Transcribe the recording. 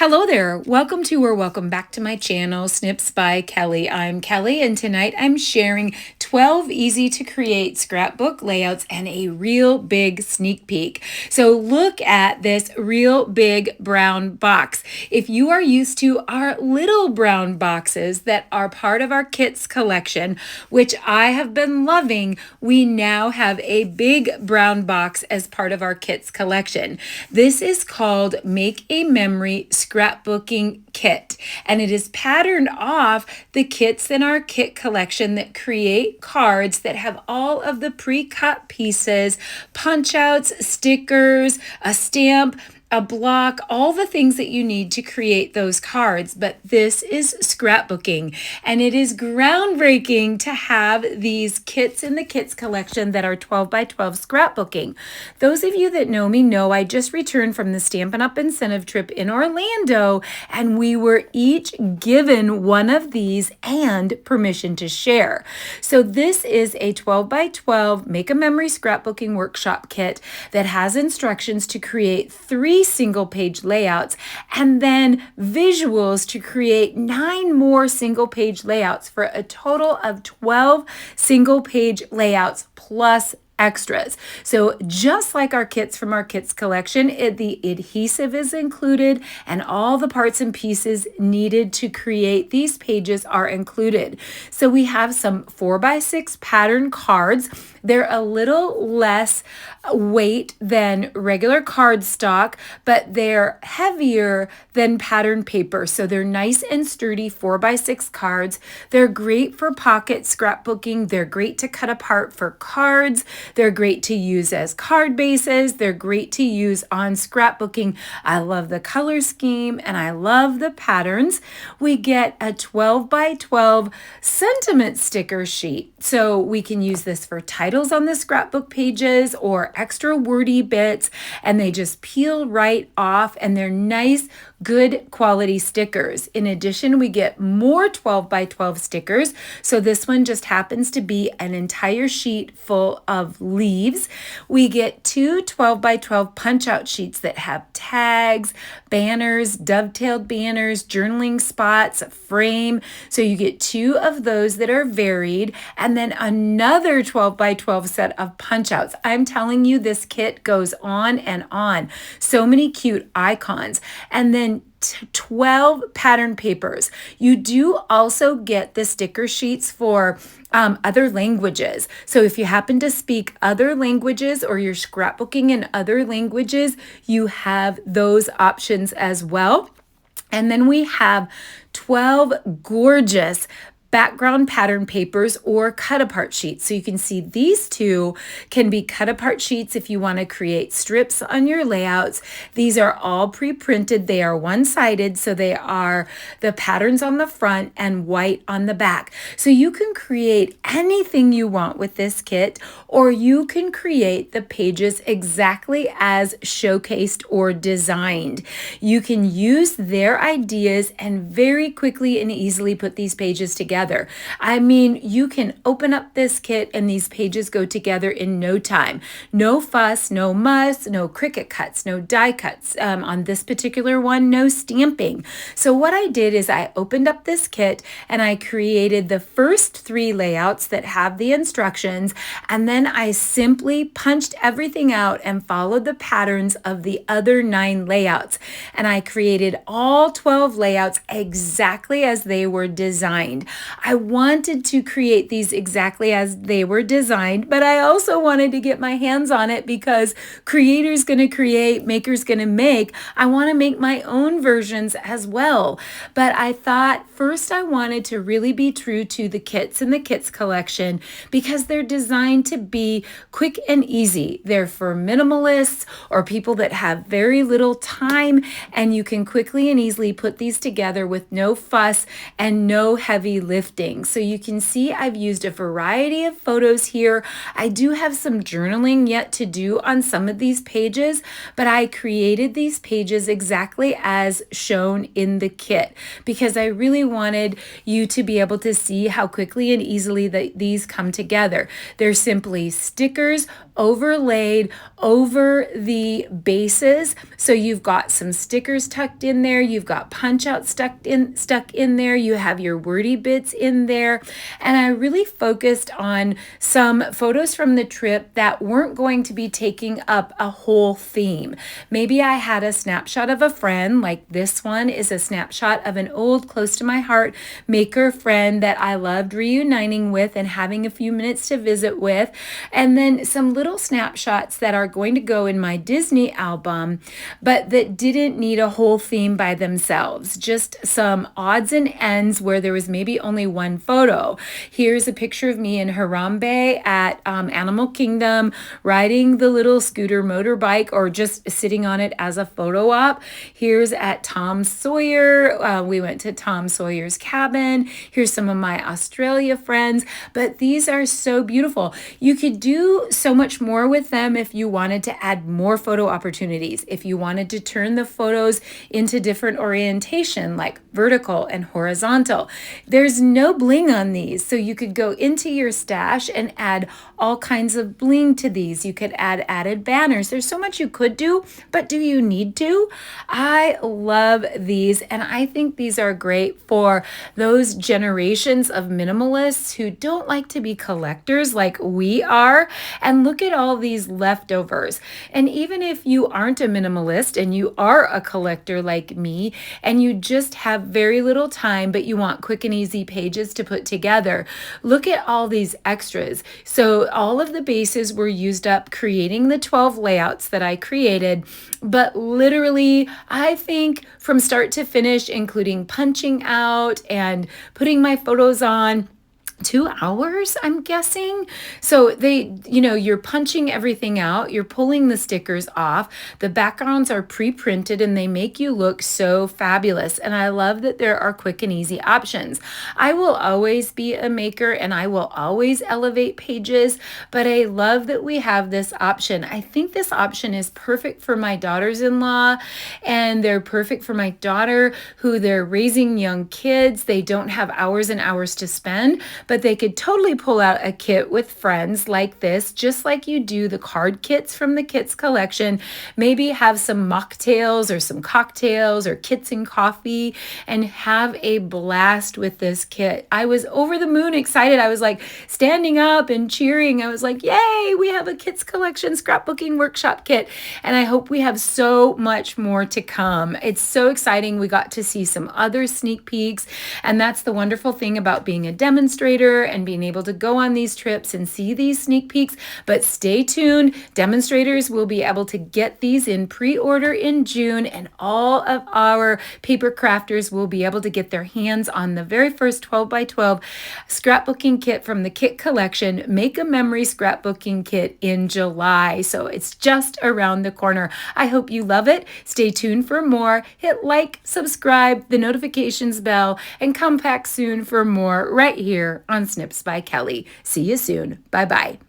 Hello there. Welcome to or welcome back to my channel, Snips by Kelly. I'm Kelly, and tonight I'm sharing 12 easy to create scrapbook layouts and a real big sneak peek. So look at this real big brown box. If you are used to our little brown boxes that are part of our kits collection, which I have been loving, we now have a big brown box as part of our kits collection. This is called Make a Memory Scrapbooking Kit, and it is patterned off the kits in our kit collection that create cards that have all of the pre-cut pieces, punch outs, stickers, a stamp, a block, all the things that you need to create those cards. But this is scrapbooking, and it is groundbreaking to have these kits in the kits collection that are 12 by 12 scrapbooking. Those of you that know me know I just returned from the Stampin' Up! Incentive trip in Orlando, and we were each given one of these and permission to share. So this is a 12 by 12 Make a Memory Scrapbooking Workshop kit that has instructions to create 3 single page layouts and then visuals to create 9 more single page layouts for a total of 12 single page layouts plus extras. So just like our kits from our kits collection, the adhesive is included and all the parts and pieces needed to create these pages are included. So we have some 4x6 pattern cards. They're a little less weight than regular cardstock, but they're heavier than pattern paper. So they're nice and sturdy 4x6 cards. They're great for pocket scrapbooking. They're great to cut apart for cards. They're great to use as card bases. They're great to use on scrapbooking. I love the color scheme and I love the patterns. We get a 12 by 12 sentiment sticker sheet. So we can use this for titles on the scrapbook pages or extra wordy bits, and they just peel right off, and they're nice, good quality stickers. In addition, we get more 12 by 12 stickers. So this one just happens to be an entire sheet full of leaves. We get 2 12 by 12 punch out sheets that have tags, banners, dovetailed banners, journaling spots, a frame. So you get 2 of those that are varied, and then another 12 by 12 set of punch outs. I'm telling you, this kit goes on and on. So many cute icons. And then 12 pattern papers. You do also get the sticker sheets for other languages. So if you happen to speak other languages or you're scrapbooking in other languages, you have those options as well. And then we have 12 gorgeous background pattern papers or cut apart sheets. So you can see these 2 can be cut apart sheets if you want to create strips on your layouts. These are all pre-printed. They are one-sided, so they are the patterns on the front and white on the back. So you can create anything you want with this kit, or you can create the pages exactly as showcased or designed. You can use their ideas and very quickly and easily put these pages together. I mean, you can open up this kit and these pages go together in no time. No fuss, no muss, no Cricut cuts, no die cuts. On this particular one, no stamping. So what I did is I opened up this kit and I created the first 3 layouts that have the instructions, and then I simply punched everything out and followed the patterns of the other 9 layouts. And I created all 12 layouts exactly as they were designed. I wanted to create these exactly as they were designed, but I also wanted to get my hands on it because creator's going to create, maker's going to make. I want to make my own versions as well. But I thought first I wanted to really be true to the kits in the kits collection because they're designed to be quick and easy. They're for minimalists or people that have very little time, and you can quickly and easily put these together with no fuss and no heavy lifting. uplifting. So you can see I've used a variety of photos here. I do have some journaling yet to do on some of these pages, but I created these pages exactly as shown in the kit because I really wanted you to be able to see how quickly and easily these come together. They're simply stickers overlaid over the bases. So you've got some stickers tucked in there, you've got punch outs stuck in there, you have your wordy bits in there. And I really focused on some photos from the trip that weren't going to be taking up a whole theme. Maybe I had a snapshot of a friend, like this one is a snapshot of an old, close to my heart maker friend that I loved reuniting with and having a few minutes to visit with. And then some little snapshots that are going to go in my Disney album, but that didn't need a whole theme by themselves. Just some odds and ends where there was maybe only one photo. Here's a picture of me in Harambe at Animal Kingdom, riding the little scooter motorbike or just sitting on it as a photo op. Here's at Tom Sawyer. We went to Tom Sawyer's cabin. Here's some of my Australia friends, but these are so beautiful. You could do so much more with them if you wanted to add more photo opportunities, if you wanted to turn the photos into different orientation like vertical and horizontal. There's no bling on these, so you could go into your stash and add all kinds of bling to these. You could add added banners. There's so much you could do, but do you need to? I love these, and I think these are great for those generations of minimalists who don't like to be collectors like we are. And look at all these leftovers. And even if you aren't a minimalist and you are a collector like me, and you just have very little time, but you want quick and easy pages to put together, look at all these extras. So all of the bases were used up creating the 12 layouts that I created, but literally, I think from start to finish, including punching out and putting my photos on, 2 hours, I'm guessing. So you're punching everything out, you're pulling the stickers off, the backgrounds are pre-printed and they make you look so fabulous. And I love that there are quick and easy options. I will always be a maker and I will always elevate pages, but I love that we have this option. I think this option is perfect for my daughters-in-law, and they're perfect for my daughter who they're raising young kids. They don't have hours and hours to spend, but they could totally pull out a kit with friends like this, just like you do the card kits from the kits collection. Maybe have some mocktails or some cocktails or kits and coffee and have a blast with this kit. I was over the moon excited. I was like standing up and cheering. I was like, yay, we have a kits collection scrapbooking workshop kit. And I hope we have so much more to come. It's so exciting. We got to see some other sneak peeks. And that's the wonderful thing about being a demonstrator and being able to go on these trips and see these sneak peeks. But stay tuned. Demonstrators will be able to get these in pre-order in June, and all of our paper crafters will be able to get their hands on the very first 12 by 12 scrapbooking kit from the kit collection, Make a Memory Scrapbooking Kit, in July. So it's just around the corner. I hope you love it. Stay tuned for more. Hit like, subscribe, the notifications bell, and come back soon for more right here on Snips by Kelly. See you soon. Bye-bye.